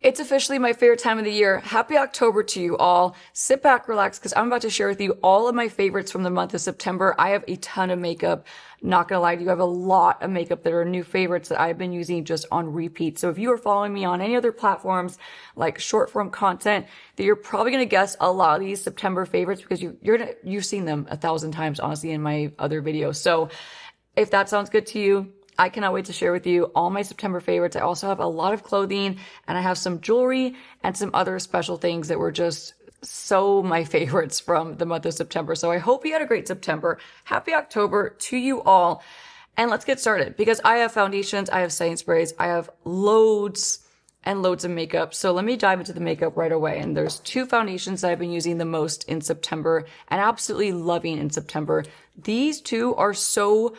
It's officially my favorite time of the year. Happy October to you all. Sit back, relax, because I'm about to share with you all of my favorites from the month of September. I have a ton of makeup. Not gonna lie to you, I have a lot of makeup that are new favorites that I've been using just on repeat. So if you are following me on any other platforms like short form content, that you're probably gonna guess a lot of these September favorites because you've seen them 1,000 times, honestly, in my other videos. So if that sounds good to you, I cannot wait to share with you all my September favorites. I also have a lot of clothing and I have some jewelry and some other special things that were just so my favorites from the month of September. So I hope you had a great September. Happy October to you all. And let's get started because I have foundations, I have setting sprays, I have loads and loads of makeup. So let me dive into the makeup right away. And there's two foundations that I've been using the most in September and absolutely loving in September. These two are so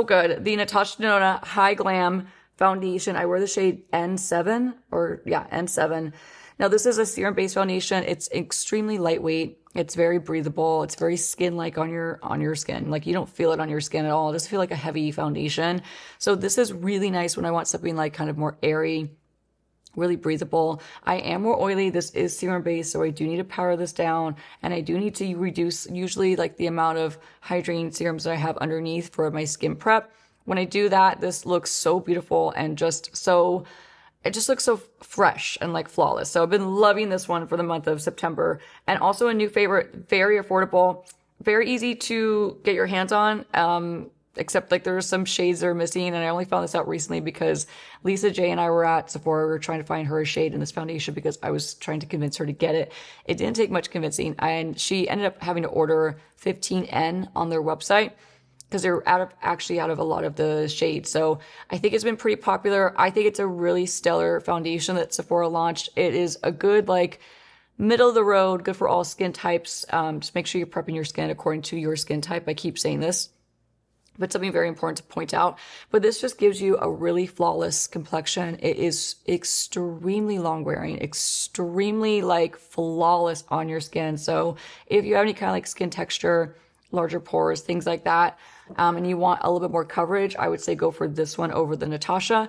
good. The Natasha Denona High Glam Foundation. I wear the shade N7 N7. Now this is a serum based foundation. It's extremely lightweight. It's very breathable. It's very skin-like on your skin. Like you don't feel it on your skin at all. It doesn't feel like a heavy foundation. So this is really nice when I want something like kind of more airy, really breathable. I am more oily. This is serum based, so I do need to powder this down and I do need to reduce usually like the amount of hydrating serums that I have underneath for my skin prep. When I do that, this looks so beautiful and it just looks so fresh and like flawless. So I've been loving this one for the month of September. And also a new favorite, very affordable, very easy to get your hands on. Except like there are some shades that are missing. And I only found this out recently because Lisa J and I were at Sephora. We were trying to find her a shade in this foundation because I was trying to convince her to get it. It didn't take much convincing. And she ended up having to order 15N on their website because they're out of a lot of the shades. So I think it's been pretty popular. I think it's a really stellar foundation that Sephora launched. It is a good, like, middle of the road, good for all skin types. Just make sure you're prepping your skin according to your skin type. I keep saying this, but something very important to point out. But this just gives you a really flawless complexion. It is extremely long wearing, extremely like flawless on your skin. So if you have any kind of like skin texture, larger pores, things like that, and you want a little bit more coverage, I would say go for this one over the Natasha.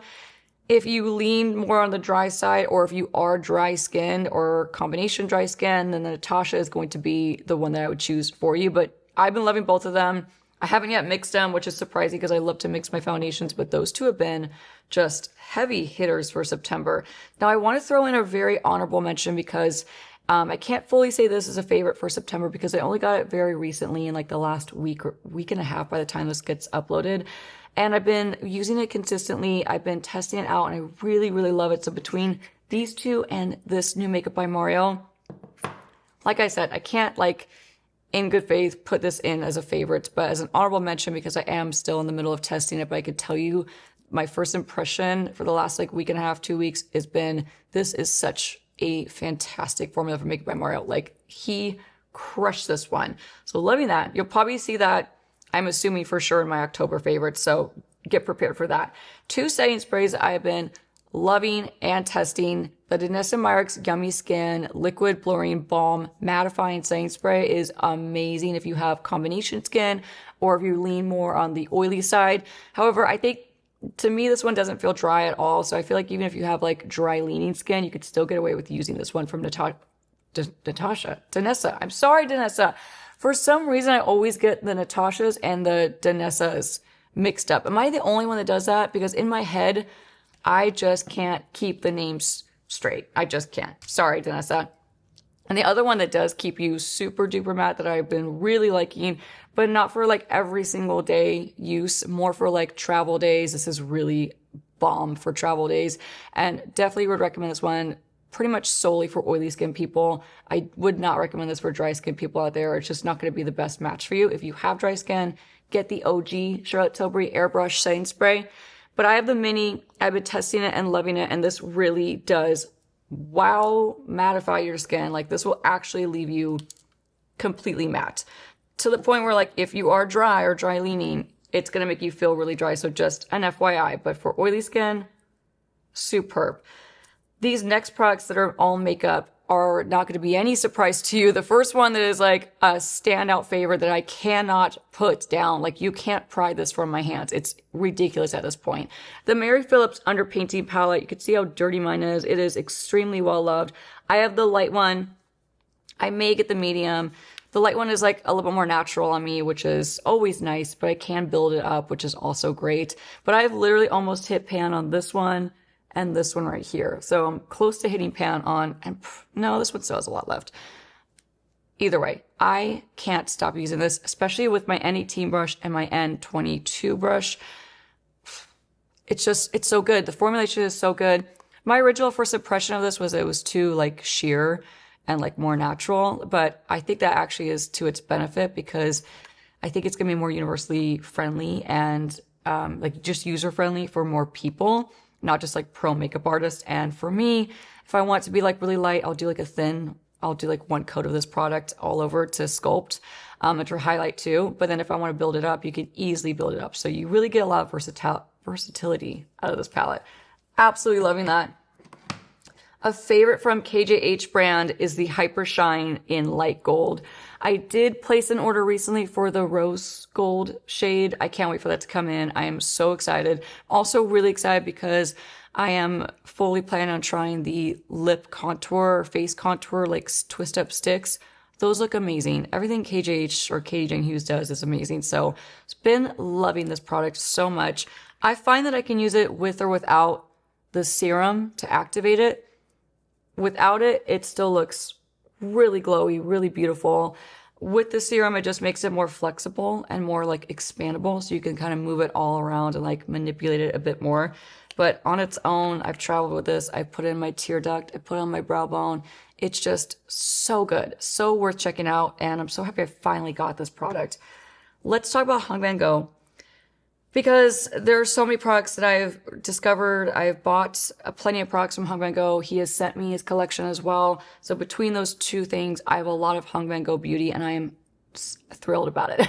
If you lean more on the dry side, or if you are dry skinned or combination dry skin, then the Natasha is going to be the one that I would choose for you. But I've been loving both of them. I haven't yet mixed them, which is surprising because I love to mix my foundations, but those two have been just heavy hitters for September. Now I want to throw in a very honorable mention because I can't fully say this is a favorite for September because I only got it very recently in like the last week or week and a half by the time this gets uploaded. And I've been using it consistently. I've been testing it out and I really, really love it. So between these two and this new Makeup by Mario, like I said, I can't like in good faith put this in as a favorite, but as an honorable mention because I am still in the middle of testing it. But I could tell you my first impression for the last like week and a half, 2 weeks has been, this is such a fantastic formula for Makeup by Mario. Like he crushed this one. So loving that. You'll probably see that, I'm assuming for sure, in my October favorites. So get prepared for that. Two setting sprays I have been loving and testing. The Danessa Myricks Yummy Skin Liquid Blurring Balm Mattifying Setting Spray is amazing if you have combination skin or if you lean more on the oily side. However, I think to me, this one doesn't feel dry at all. So I feel like even if you have like dry leaning skin, you could still get away with using this one from Danessa. I'm sorry, Danessa. For some reason, I always get the Natashas and the Danessas mixed up. Am I the only one that does that? Because in my head, I just can't keep the names straight. I just can't. Sorry, Danessa. And the other one that does keep you super duper matte that I've been really liking, but not for like every single day use, more for like travel days. This is really bomb for travel days and definitely would recommend this one pretty much solely for oily skin people. I would not recommend this for dry skin people out there. It's just not going to be the best match for you. If you have dry skin, get the OG Charlotte Tilbury Airbrush Setting Spray. But I have the mini. I've been testing it and loving it, and this really does mattify your skin. Like this will actually leave you completely matte to the point where like if you are dry or dry leaning, it's going to make you feel really dry. So just an FYI, but for oily skin, superb. These next products that are all makeup are not going to be any surprise to you. The first one that is like a standout favorite that I cannot put down. Like, you can't pry this from my hands. It's ridiculous at this point. The Mary Phillips Underpainting Palette. You can see how dirty mine is. It is extremely well loved. I have the light one. I may get the medium. The light one is like a little bit more natural on me, which is always nice, but I can build it up, which is also great. But I've literally almost hit pan on this one and this one right here. So I'm close to hitting pan on, and no, this one still has a lot left. Either way, I can't stop using this, especially with my N18 brush and my N22 brush. It's so good. The formulation is so good. My original first impression of this was it was too like sheer and like more natural, but I think that actually is to its benefit, because I think it's gonna be more universally friendly and like just user friendly for more people, not just like pro makeup artists. And for me, if I want it to be like really light, I'll do like one coat of this product all over to sculpt and to highlight too. But then if I want to build it up, you can easily build it up. So you really get a lot of versatility out of this palette. Absolutely loving that. A favorite from KJH brand is the Hyper Shine in light gold. I did place an order recently for the rose gold shade. I can't wait for that to come in. I am so excited. Also really excited because I am fully planning on trying the lip contour, face contour, like twist up sticks. Those look amazing. Everything KJH or Katie Jane Hughes does is amazing. So I've been loving this product so much. I find that I can use it with or without the serum to activate it. Without it, it still looks really glowy, really beautiful. With the serum, it just makes it more flexible and more like expandable, so you can kind of move it all around and like manipulate it a bit more. But on its own, I've traveled with this. I put it in my tear duct. I put it on my brow bone. It's just so good, so worth checking out. And I'm so happy I finally got this product. Let's talk about Vanngo, because there are so many products that I've discovered. I've bought plenty of products from Vanngo. He has sent me his collection as well. So between those two things, I have a lot of Vanngo beauty, and I am thrilled about it.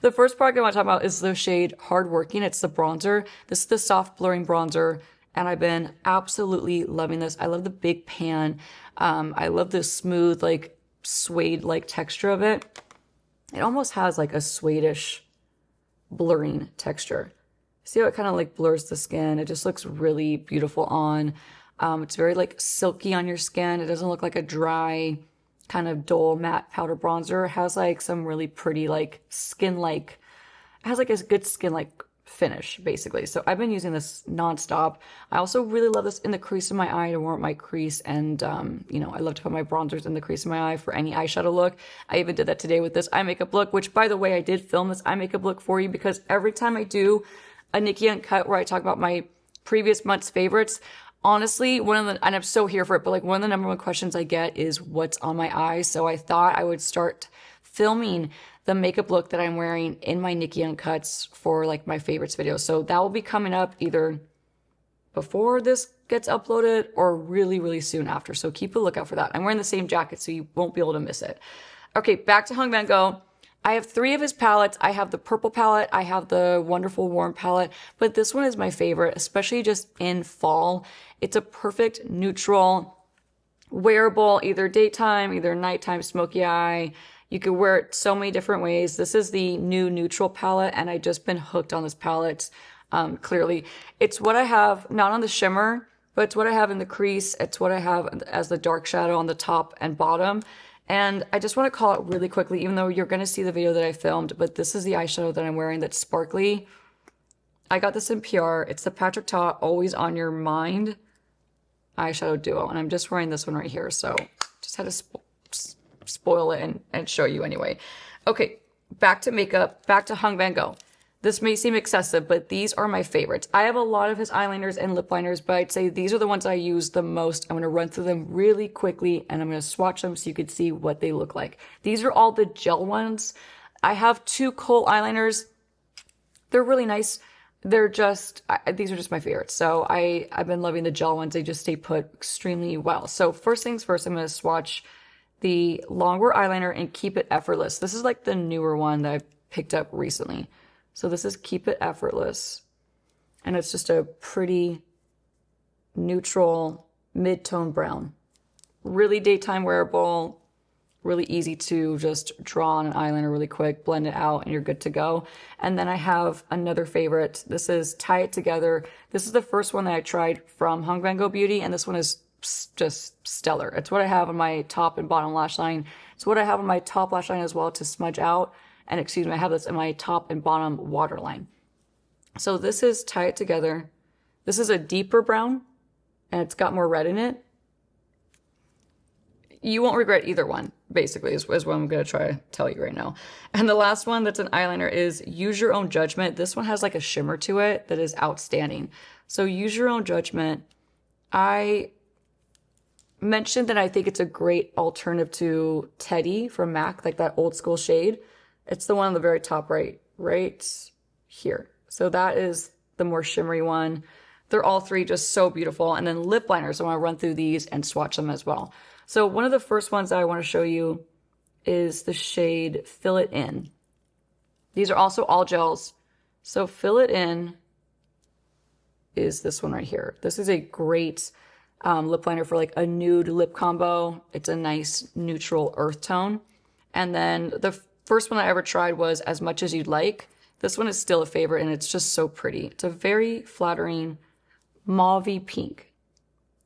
The first product I want to talk about is the shade Hardworking. It's the bronzer. This is the soft blurring bronzer, and I've been absolutely loving this. I love the big pan. I love the smooth, like suede-like texture of it. It almost has like a suede-ish blurring texture. See how it kind of like blurs the skin? It just looks really beautiful on. It's very like silky on your skin. It doesn't look like a dry, kind of dull matte powder bronzer. It has like some really pretty like skin-like, it has like a good skin-like finish basically. So I've been using this nonstop. I also really love this in the crease of my eye to warm my crease, and you know, I love to put my bronzers in the crease of my eye for any eyeshadow look. I even did that today with this eye makeup look, which by the way, I did film this eye makeup look for you because every time I do a Nikki Uncut where I talk about my previous month's favorites, honestly, and I'm so here for it, but like one of the number one questions I get is what's on my eyes. So I thought I would start filming the makeup look that I'm wearing in my Nikki Uncuts for like my favorites video. So that will be coming up either before this gets uploaded or really, really soon after. So keep a lookout for that. I'm wearing the same jacket, so you won't be able to miss it. Okay, back to Vanngo. I have 3 of his palettes. I have the purple palette. I have the Wonderful Warm palette, but this one is my favorite, especially just in fall. It's a perfect neutral, wearable, either daytime, either nighttime, smoky eye. You could wear it so many different ways. This is the new neutral palette, and I've just been hooked on this palette. Clearly, it's what I have, not on the shimmer, but it's what I have in the crease. It's what I have as the dark shadow on the top and bottom. And I just want to call it really quickly, even though you're going to see the video that I filmed, but this is the eyeshadow that I'm wearing that's sparkly. I got this in PR. It's the Patrick Ta Always On Your Mind eyeshadow duo, and I'm just wearing this one right here, so just had to spoil it and show you anyway. Okay, back to makeup, back to Vanngo. This may seem excessive, but these are my favorites. I have a lot of his eyeliners and lip liners, but I'd say these are the ones I use the most. I'm going to run through them really quickly, and I'm going to swatch them so you can see what they look like. These are all the gel ones. I have 2 Kohl eyeliners. They're really nice. They're just, these are just my favorites. So I've been loving the gel ones. They just stay put extremely well. So first things first, I'm going to swatch the Longwear eyeliner in Keep It Effortless. This is like the newer one that I picked up recently. So this is Keep It Effortless. And it's just a pretty neutral mid-tone brown. Really daytime wearable, really easy to just draw on an eyeliner really quick, blend it out, and you're good to go. And then I have another favorite. This is Tie It Together. This is the first one that I tried from Vanngo Beauty, and this one is just stellar. It's what I have on my top and bottom lash line. It's what I have on my top lash line as well to smudge out. And excuse me, I have this in my top and bottom waterline. So this is Tie It Together. This is a deeper brown, and it's got more red in it. You won't regret either one, basically, is what I'm going to try to tell you right now. And the last one that's an eyeliner is Use Your Own Judgment. This one has like a shimmer to it that is outstanding. So Use Your Own Judgment. I mentioned that I think it's a great alternative to Teddy from MAC, like that old school shade. It's the one on the very top right here. So that is the more shimmery one. They're all three just so beautiful. And then lip liners, I want to run through these and swatch them as well. So one of the first ones that I want to show you is the shade Fill It In. These are also all gels. So Fill It In is this one right here. This is a great lip liner for like a nude lip combo. It's a nice neutral earth tone. And then the first one I ever tried was As Much As You'd Like. This one is still a favorite, and it's just so pretty. It's a very flattering mauve-y pink.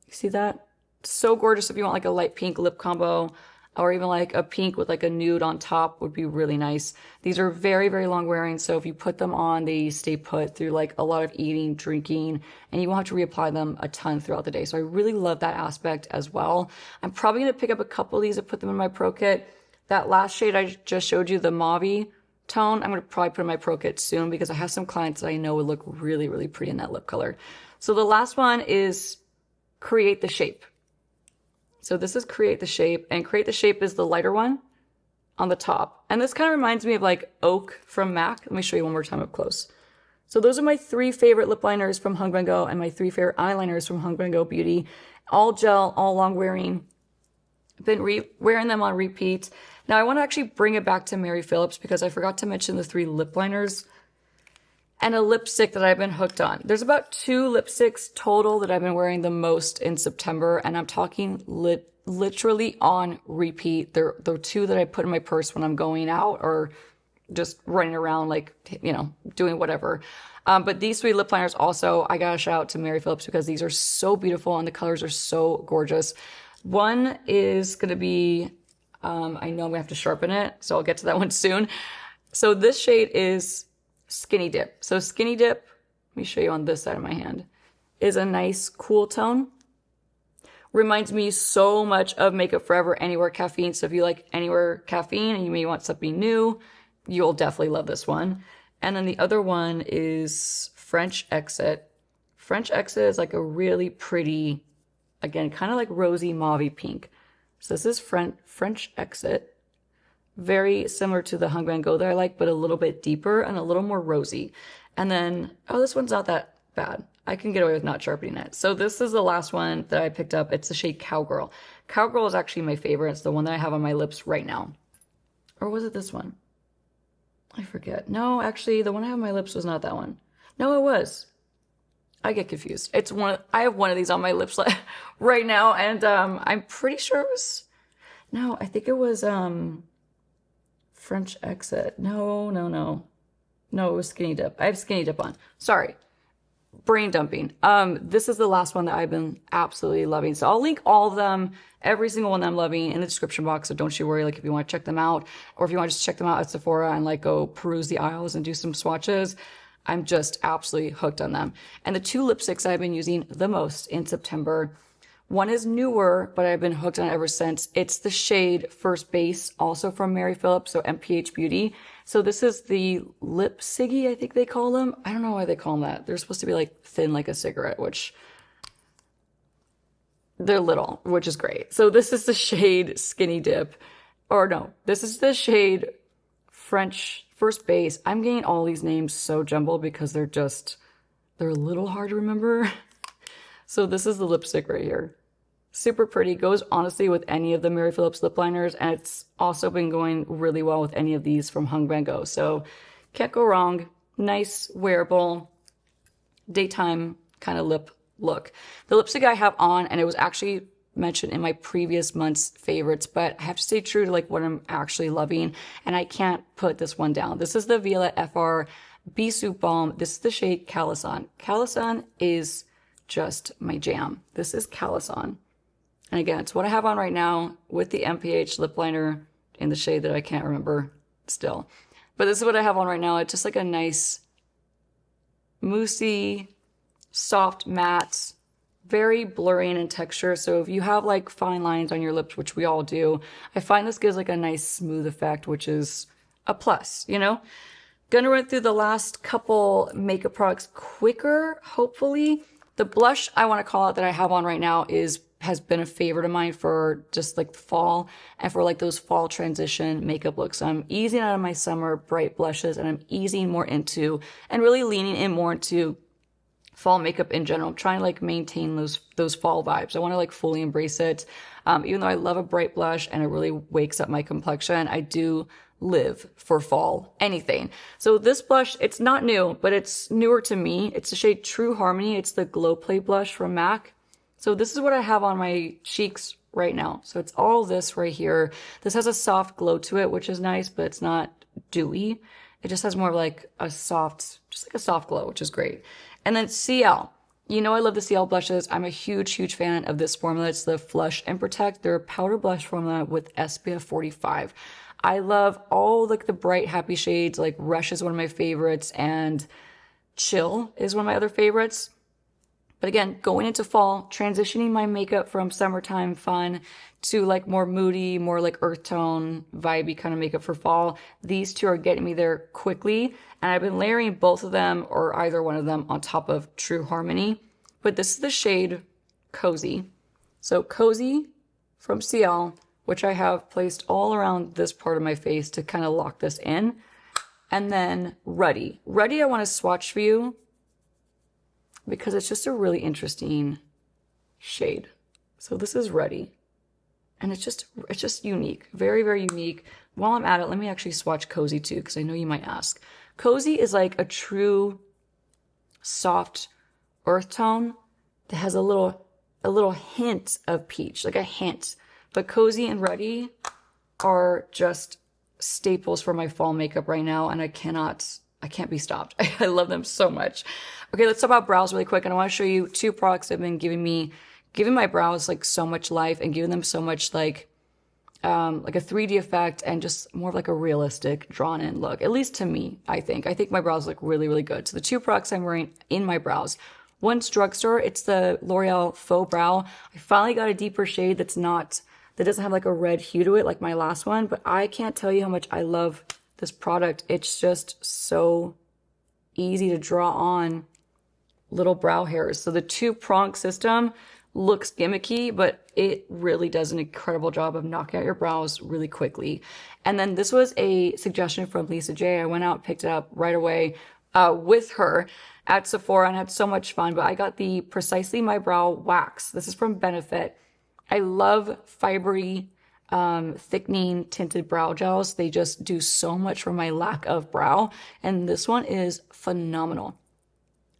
You see that? So gorgeous if you want like a light pink lip combo, or even like a pink with like a nude on top would be really nice. These are very, very long wearing, so if you put them on, they stay put through like a lot of eating, drinking, and you won't have to reapply them a ton throughout the day. So I really love that aspect as well. I'm probably going to pick up a couple of these and put them in my Pro Kit. That last shade I just showed you, the mauve tone, I'm going to probably put in my Pro Kit soon because I have some clients that I know would look really, really pretty in that lip color. So the last one is Create the Shape. So this is Create the Shape, and Create the Shape is the lighter one on the top. And this kind of reminds me of like Oak from MAC. Let me show you one more time up close. So those are my three favorite lip liners from Vanngo and my three favorite eyeliners from Vanngo Beauty. All gel, all long wearing. I've been wearing them on repeat. Now I want to actually bring it back to Mary Phillips because I forgot to mention the three lip liners and a lipstick that I've been hooked on. There's about 2 lipsticks total that I've been wearing the most in September, and I'm talking literally on repeat. They're 2 that I put in my purse when I'm going out or just running around, like, you know, doing whatever. But these 3 lip liners also, I gotta shout out to Mary Phillips because these are so beautiful and the colors are so gorgeous. One is gonna be, I know I'm gonna have to sharpen it, so I'll get to that one soon. So this shade is Skinny Dip. So Skinny Dip, let me show you on this side of my hand, is a nice cool tone. Reminds me so much of Makeup Forever Anywhere Caffeine. So if you like Anywhere Caffeine and you may want something new, you'll definitely love this one. And then the other one is French Exit. French Exit is like a really pretty, again, kind of like rosy mauve pink. So this is French Exit. Very similar to the Vanngo that I like, but a little bit deeper and a little more rosy. And then, oh, this one's not that bad. I can get away with not sharpening it. So this is the last one that I picked up. It's the shade Cowgirl. Cowgirl is actually my favorite. It's the one that I have on my lips right now. Or was it this one? I forget. No, actually, the one I have on my lips was not that one. No, it was. I get confused. It's one. I have one of these on my lips right now, and I'm pretty sure it was. No, I think it was French Exit. No, it was Skinny Dip. I have Skinny Dip on. Sorry. Brain dumping. This is the last one that I've been absolutely loving. So I'll link all of them, every single one that I'm loving in the description box. So don't you worry, like if you want to check them out or if you want to just check them out at Sephora and like go peruse the aisles and do some swatches, I'm just absolutely hooked on them. And the 2 lipsticks I've been using the most in September, one is newer, but I've been hooked on it ever since. It's the shade First Base, also from Mary Phillips, so M.Ph Beauty. So this is the Lip Ciggy, I think they call them. I don't know why they call them that. They're supposed to be like thin like a cigarette, which they're little, which is great. So this is the shade Skinny Dip. Or no, this is the shade French First Base. I'm getting all these names so jumbled because they're a little hard to remember. So this is the lipstick right here. Super pretty. Goes honestly with any of the Mary Phillips lip liners, and it's also been going really well with any of these from Vanngo. So can't go wrong. Nice, wearable, daytime kind of lip look. The lipstick I have on, and it was actually mentioned in my previous month's favorites, but I have to stay true to like what I'm actually loving, and I can't put this one down. This is the Violette FR Bisou Balm. This is the shade Calisan. Calisan is just my jam. This is Calisan. And again, it's what I have on right now with the M.Ph lip liner in the shade that I can't remember still. But this is what I have on right now. It's just like a nice, moussey, soft matte, very blurry in texture. So if you have like fine lines on your lips, which we all do, I find this gives like a nice smooth effect, which is a plus, you know? Gonna run through the last couple makeup products quicker, hopefully. The blush I want to call out that I have on right now has been a favorite of mine for just like fall and for like those fall transition makeup looks. So I'm easing out of my summer bright blushes, and I'm easing more into and really leaning in more into fall makeup in general. I'm trying to like maintain those fall vibes. I want to like fully embrace it. Even though I love a bright blush and it really wakes up my complexion, I do live for fall anything. So this blush, it's not new, but it's newer to me. It's the shade True Harmony. It's the Glow Play blush from MAC. So this is what I have on my cheeks right now. So it's all this right here. This has a soft glow to it, which is nice, but it's not dewy. It just has more of like a soft, just like a soft glow, which is great. And then CL. You know I love the CL blushes. I'm a huge fan of this formula. It's the Flush and Protect. They're a powder blush formula with SPF 45. I love all like the bright, happy shades. Like Rush is one of my favorites, and Chill is one of my other favorites. But again, going into fall, transitioning my makeup from summertime fun to like more moody, more like earth tone, vibey kind of makeup for fall. These two are getting me there quickly. And I've been layering both of them or either one of them on top of True Harmony. But this is the shade Cozy. So Cozy from CL, which I have placed all around this part of my face to kind of lock this in. And then Ruddy. Ruddy I want to swatch for you, because it's just a really interesting shade. So this is Ruddy. And it's just unique. Very unique. While I'm at it, let me actually swatch Cozy too, because I know you might ask. Cozy is like a true soft earth tone that has a little hint of peach, like a hint. But Cozy and Ruddy are just staples for my fall makeup right now, and I can't be stopped. I love them so much. Okay, let's talk about brows really quick. And I want to show you two products that have been giving my brows like so much life and giving them so much like a 3D effect and just more of like a realistic drawn in look. At least to me, I think. I think my brows look really good. So the two products I'm wearing in my brows. One's drugstore. It's the L'Oreal Faux Brow. I finally got a deeper shade that doesn't have like a red hue to it like my last one, but I can't tell you how much I love this product. It's just so easy to draw on little brow hairs. So the two-prong system looks gimmicky, but it really does an incredible job of knocking out your brows really quickly. And then this was a suggestion from Lisa J. I went out, picked it up right away with her at Sephora and had so much fun. But I got the Precisely My Brow Wax. This is from Benefit. I love fibery, thickening tinted brow gels. They just do so much for my lack of brow. And this one is phenomenal.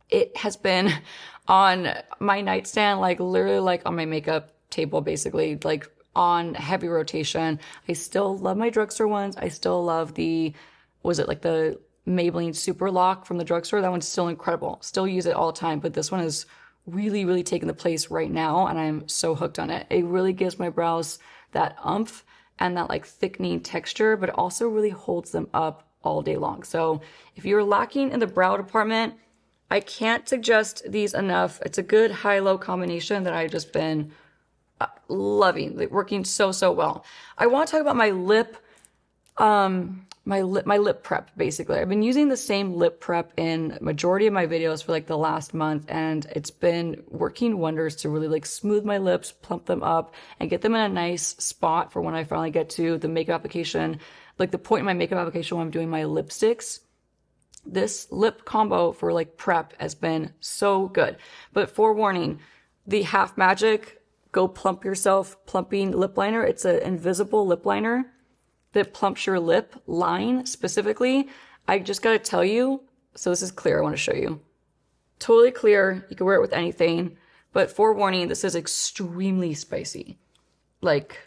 It has been on my nightstand, like literally like on my makeup table, basically like on heavy rotation. I still love my drugstore ones. I still love the Maybelline Super Lock from the drugstore? That one's still incredible. Still use it all the time, but this one is really taking the place right now, and I'm so hooked on it. It really gives my brows that oomph and that like thickening texture, but it also really holds them up all day long. So if you're lacking in the brow department, I can't suggest these enough. It's a good high-low combination that I've just been loving, like working so well. I want to talk about my lip, my lip prep, basically. I've been using the same lip prep in majority of my videos for like the last month, and it's been working wonders to really like smooth my lips, plump them up, and get them in a nice spot for when I finally get to the makeup application, like the point in my makeup application when I'm doing my lipsticks. This lip combo for like prep has been so good. But forewarning, the Half Magic Go Plump Yourself Plumping Lip Liner, it's an invisible lip liner that plumps your lip line specifically. I just gotta tell you, so this is clear, I wanna show you. Totally clear, you can wear it with anything. But forewarning, this is extremely spicy. Like,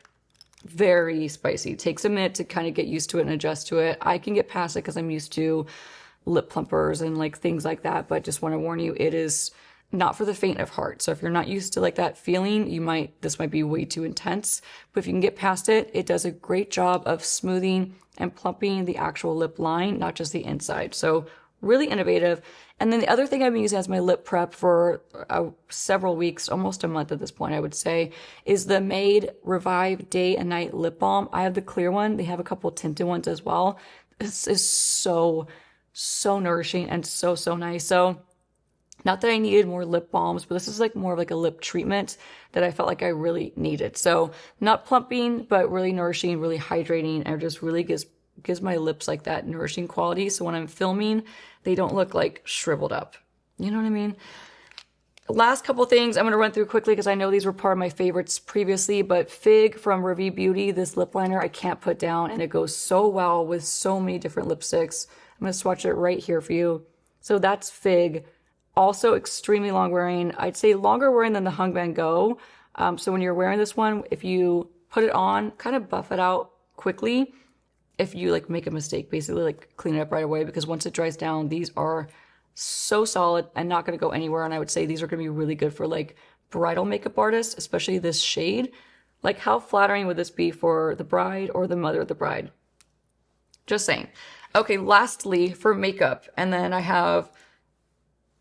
very spicy. It takes a minute to kind of get used to it and adjust to it. I can get past it because I'm used to lip plumpers and like things like that, but just want to warn you, it is not for the faint of heart. So if you're not used to like that feeling, this might be way too intense. But if you can get past it, it does a great job of smoothing and plumping the actual lip line, not just the inside. So really innovative. And then the other thing I've been using as my lip prep for several weeks, almost a month at this point, I would say, is the Made Revive Day and Night Lip Balm. I have the clear one. They have a couple tinted ones as well. This is so nourishing and so nice. So not that I needed more lip balms, but this is like more of like a lip treatment that I felt like I really needed. So not plumping, but really nourishing, really hydrating, and just really gives my lips like that nourishing quality. So when I'm filming, they don't look like shriveled up. You know what I mean? Last couple things I'm going to run through quickly because I know these were part of my favorites previously, but Fig from Revie Beauty, this lip liner I can't put down, and it goes so well with so many different lipsticks. I'm going to swatch it right here for you. So that's Fig. Also extremely long wearing. I'd say longer wearing than the Hung Vanngo. So when you're wearing this one, if you put it on, kind of buff it out quickly. If you like make a mistake, basically like clean it up right away, because once it dries down, these are so solid and not going to go anywhere. And I would say these are going to be really good for like bridal makeup artists, especially this shade. Like how flattering would this be for the bride or the mother of the bride? Just saying. Okay, lastly for makeup, and then I have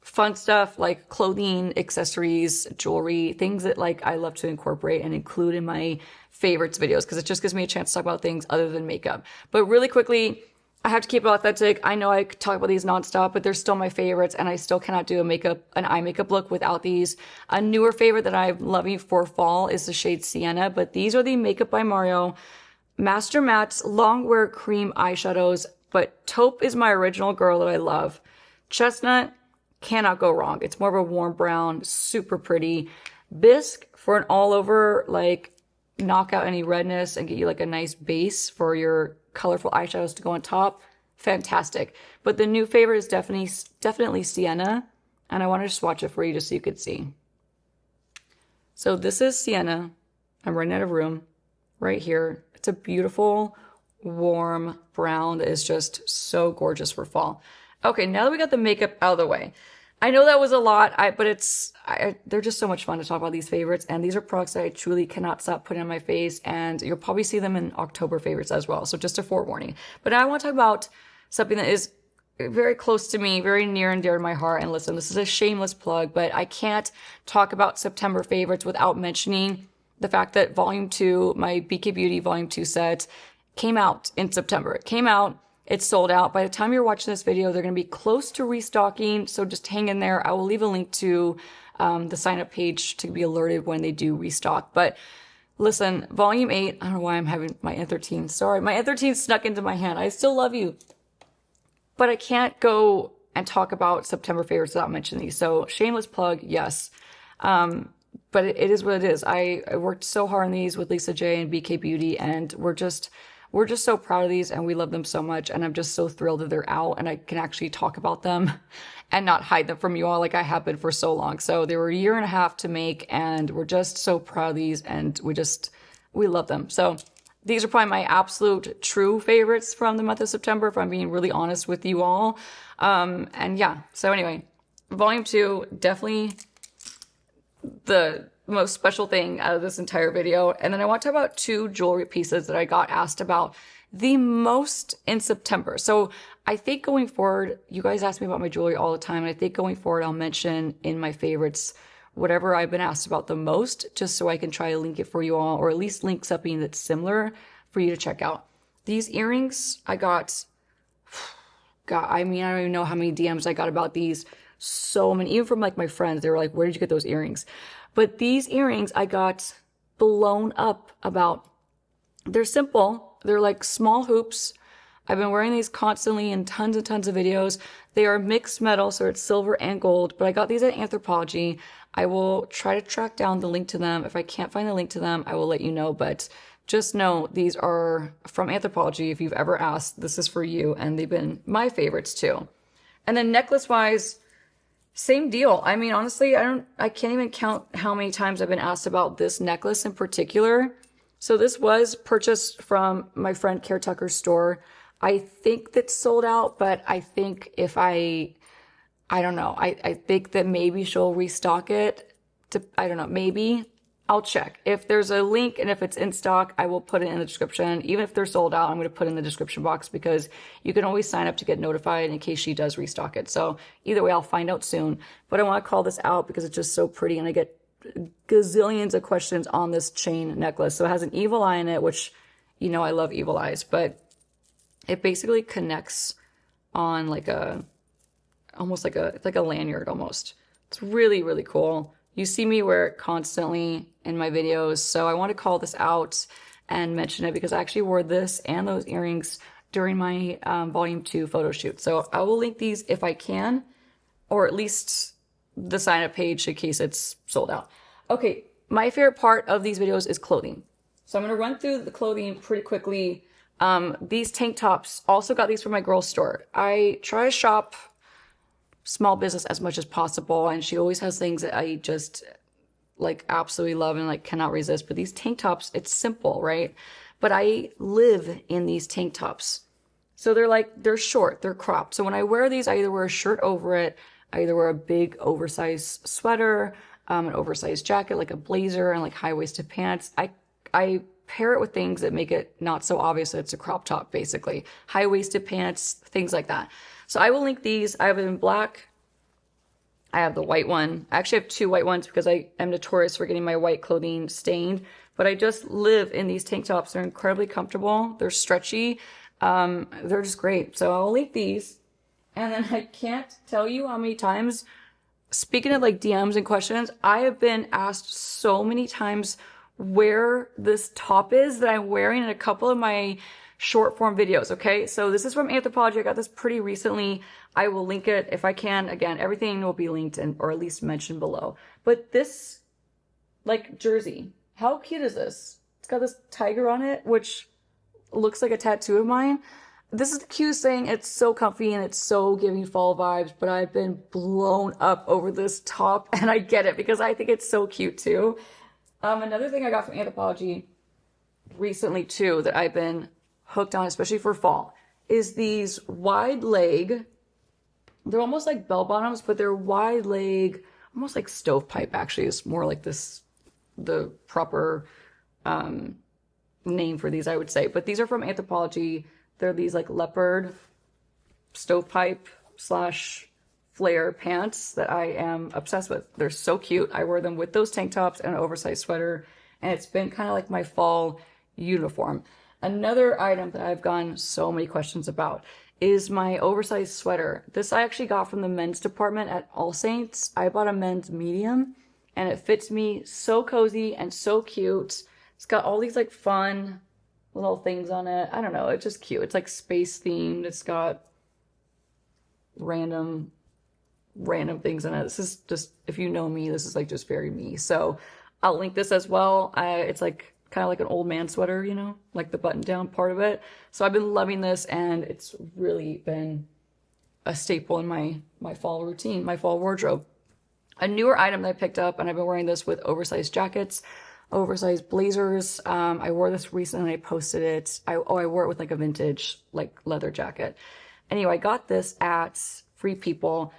fun stuff like clothing, accessories, jewelry, things that like I love to incorporate and include in my favorites videos because it just gives me a chance to talk about things other than makeup. But really quickly, I have to keep it authentic. I know I talk about these nonstop, but they're still my favorites, and I still cannot do an eye makeup look without these. A newer favorite that I'm loving for fall is the shade Sienna, but these are the Makeup by Mario Master Mattes Long Wear Cream eyeshadows. But taupe is my original girl that I love. Chestnut, cannot go wrong. It's more of a warm brown, super pretty. Bisque for an all over, like knock out any redness and get you like a nice base for your colorful eyeshadows to go on top. Fantastic. But the new favorite is definitely Sienna. And I want to swatch it for you just so you could see. So this is Sienna. I'm running out of room right here. It's a beautiful, warm brown that is just so gorgeous for fall. Okay, now that we got the makeup out of the way, I know that was a lot, but they're just so much fun to talk about these favorites, and these are products that I truly cannot stop putting on my face, and you'll probably see them in October favorites as well, so just a forewarning. But now I want to talk about something that is very close to me, very near and dear to my heart, and listen, this is a shameless plug, but I can't talk about September favorites without mentioning the fact that Volume 2, my BK Beauty Volume 2 set, came out in September. It came out. It's sold out. By the time you're watching this video, they're going to be close to restocking. So just hang in there. I will leave a link to the sign up page to be alerted when they do restock. But listen, Volume 8, I don't know why I'm having my N13. Sorry, my N13 snuck into my hand. I still love you. But I can't go and talk about September favorites without mentioning these. So shameless plug, yes. But it is what it is. I worked so hard on these with Lisa J and BK Beauty, and we're just so proud of these, and we love them so much, and I'm just so thrilled that they're out and I can actually talk about them and not hide them from you all like I have been for so long. So they were a year and a half to make, and we're just so proud of these, and we love them. So these are probably my absolute true favorites from the month of September, if I'm being really honest with you all. And yeah, so anyway, Volume 2, definitely the most special thing out of this entire video. And then I want to talk about 2 jewelry pieces that I got asked about the most in September. So I think going forward, you guys ask me about my jewelry all the time, and I think going forward I'll mention in my favorites whatever I've been asked about the most, just so I can try to link it for you all, or at least link something that's similar for you to check out. These earrings I got, I don't even know how many DMs I got about these. So many, even from like my friends, they were like, where did you get those earrings? But these earrings I got blown up about. They're simple. They're like small hoops. I've been wearing these constantly in tons and tons of videos. They are mixed metal, so it's silver and gold, but I got these at Anthropologie. I will try to track down the link to them. If I can't find the link to them, I will let you know, but just know these are from Anthropologie. If you've ever asked, this is for you, and they've been my favorites too. And then necklace-wise, Same deal. I mean, honestly, I can't even count how many times I've been asked about this necklace in particular. So this was purchased from my friend Care Tucker's store. I think that's sold out, but I think if I don't know. I think that maybe she'll restock it. I don't know. Maybe I'll check. If there's a link and if it's in stock, I will put it in the description. Even if they're sold out, I'm going to put it in the description box because you can always sign up to get notified in case she does restock it. So either way, I'll find out soon. But I want to call this out because it's just so pretty and I get gazillions of questions on this chain necklace. So it has an evil eye in it, which, you know, I love evil eyes, but it basically connects on like almost like it's like a lanyard almost. It's really, really cool. You see me wear it constantly in my videos, so I want to call this out and mention it because I actually wore this and those earrings during my volume 2 photo shoot. So I will link these if I can, or at least the sign up page in case it's sold out. Okay, my favorite part of these videos is clothing. So I'm going to run through the clothing pretty quickly. These tank tops, also got these from my girl's store. I try to shop small business as much as possible, and she always has things that I just like absolutely love and like cannot resist. But these tank tops, it's simple, right? But I live in these tank tops. So they're short, they're cropped. So when I wear these, I either wear a shirt over it, I either wear a big oversized sweater, an oversized jacket, like a blazer, and like high-waisted pants. I pair it with things that make it not so obvious that it's a crop top, basically. High-waisted pants, things like that. So I will link these. I have it in black. I have the white one. I actually have 2 white ones because I am notorious for getting my white clothing stained. But I just live in these tank tops. They're incredibly comfortable. They're stretchy. They're just great. So I'll link these. And then I can't tell you how many times, speaking of like DMs and questions, I have been asked so many times where this top is that I'm wearing in a couple of my short form videos. Okay, so this is from Anthropologie. I got this pretty recently. I will link it if I can. Again, everything will be linked or at least mentioned below. But this like jersey, how cute is this? It's got this tiger on it, which looks like a tattoo of mine. This is the cutest thing. It's so comfy and it's so giving fall vibes, but I've been blown up over this top and I get it because I think it's so cute too. Another thing I got from Anthropologie recently too that I've been hooked on, especially for fall, is these wide leg. They're almost like bell bottoms, but they're wide leg, almost like stovepipe. Actually, is more like this, the proper name for these, I would say. But these are from Anthropologie. They're these like leopard stovepipe slash flare pants that I am obsessed with. They're so cute. I wear them with those tank tops and an oversized sweater, and it's been kind of like my fall uniform. Another item that I've gotten so many questions about is my oversized sweater. This I actually got from the men's department at All Saints. I bought a men's medium and it fits me so cozy and so cute. It's got all these like fun little things on it. I don't know, it's just cute. It's like space themed. It's got random things in it. This is just, if you know me, this is like just very me. So I'll link this as well. It's like kind of like an old man sweater, you know, like the button down part of it. So I've been loving this and it's really been a staple in my fall routine, my fall wardrobe. A newer item that I picked up, and I've been wearing this with oversized jackets, oversized blazers. I wore this recently. I posted it. I wore it with like a vintage like leather jacket. Anyway, I got this at Free People.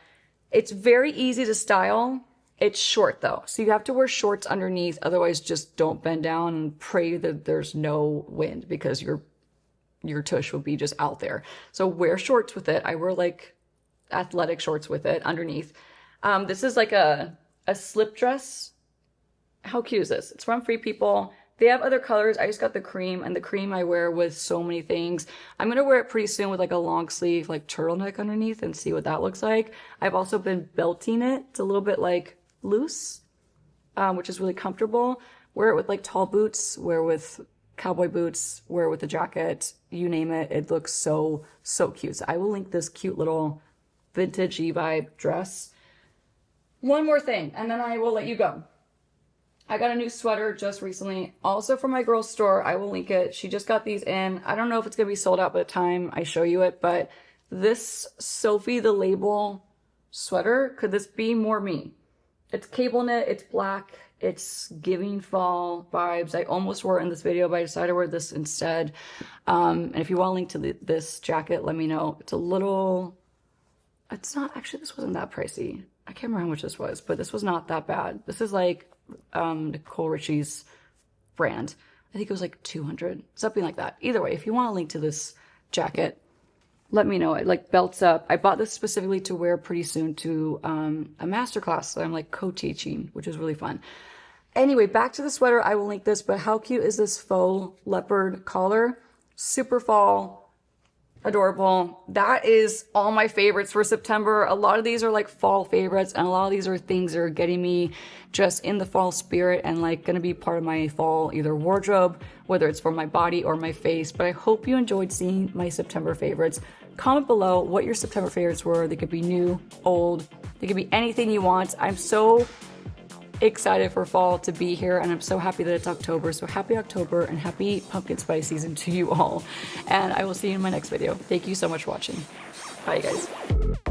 It's very easy to style. It's short though, so you have to wear shorts underneath. Otherwise, just don't bend down and pray that there's no wind because your tush will be just out there. So wear shorts with it. I wear like athletic shorts with it underneath. This is like a slip dress. How cute is this? It's from Free People. They have other colors. I just got the cream, and the cream I wear with so many things. I'm gonna wear it pretty soon with like a long sleeve, like turtleneck underneath and see what that looks like. I've also been belting it. It's a little bit like loose, which is really comfortable. Wear it with like tall boots, wear with cowboy boots, wear with a jacket, you name it. It looks so cute. So I will link this cute little vintage-y vibe dress. One more thing, and then I will let you go. I got a new sweater just recently, also from my girl's store. I will link it. She just got these in. I don't know if it's gonna be sold out by the time I show you it, but this Sophie the Label sweater. Could this be more me? It's cable knit, it's black, it's giving fall vibes. I almost wore it in this video, but I decided to wear this instead. And if you want a link to this jacket, let me know. It's not, actually, this wasn't that pricey. I can't remember how much this was, but this was not that bad. This is like Nicole Richie's brand. I think it was like 200, something like that. Either way, if you want a link to this jacket, let me know. It like belts up. I bought this specifically to wear pretty soon to a masterclass that I'm like co-teaching, which is really fun. Anyway, back to the sweater. I will link this, but how cute is this faux leopard collar? Super fall, adorable. That is all my favorites for September. A lot of these are like fall favorites, and a lot of these are things that are getting me just in the fall spirit and like gonna be part of my fall either wardrobe, whether it's for my body or my face. But I hope you enjoyed seeing my September favorites. Comment below what your September favorites were. They could be new, old, they could be anything you want. I'm so excited for fall to be here, and I'm so happy that it's October. So happy October and happy pumpkin spice season to you all. And I will see you in my next video. Thank you so much for watching. Bye, guys.